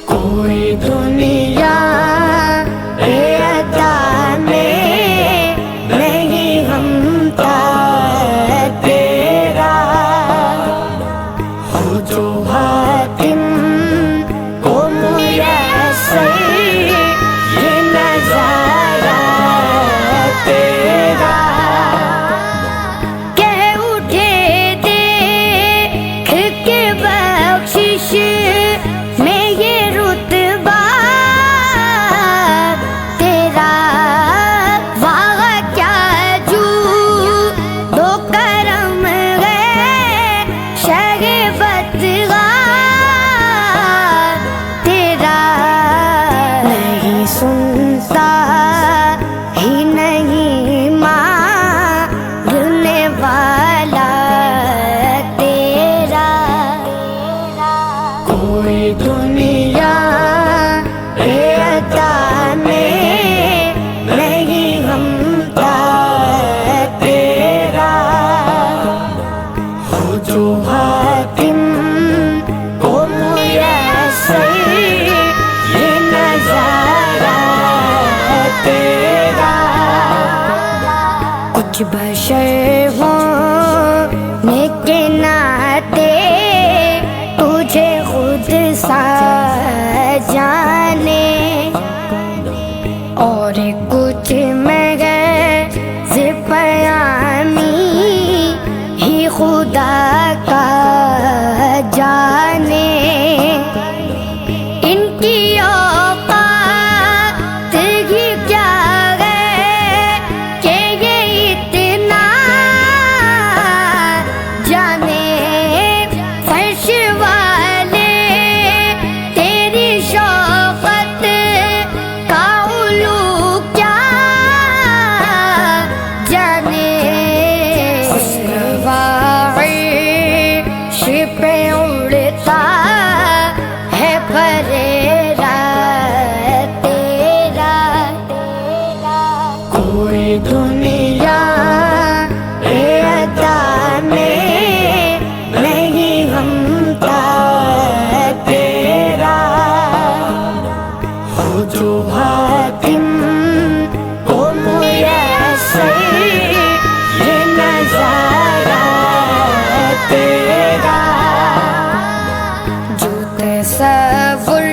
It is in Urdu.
کوئی دنیا عطا میں نہیں ہمتا تیرا، ہو جو حاتم کو میسر یہ نظارہ تیرا، کہہ اٹھے دیکھ کے بخشش میں یہ رتبہ تیرا، واہ کیا جو دو کرم گئے شہ بدگاہ تیرا، نہیں سنتا ہی نہیں مانگنے والا تیرا، کوئی دنیا عطا میں نہیں ہمتا تیرا، ہو جو حاتم کو میسر یہ نظارہ تیرا، کچھ بشر ہونے کے ناطے تجھے خود سا جانے، اور کچھ محض پیامی ہی خدا کا جانے، ان کی اوقات ہی کیا ہے کہ یہ اتنا جانے، فرش والے تیری شوقت کا علو کیا جانے، عرش پہ اڑتا ہے پریرا تیرا، کوئی دنیا عطا میں نہیں ہمتا تیرا، ہو جو حاتم کو میسر یہ نظارہ تیرا، جو تصور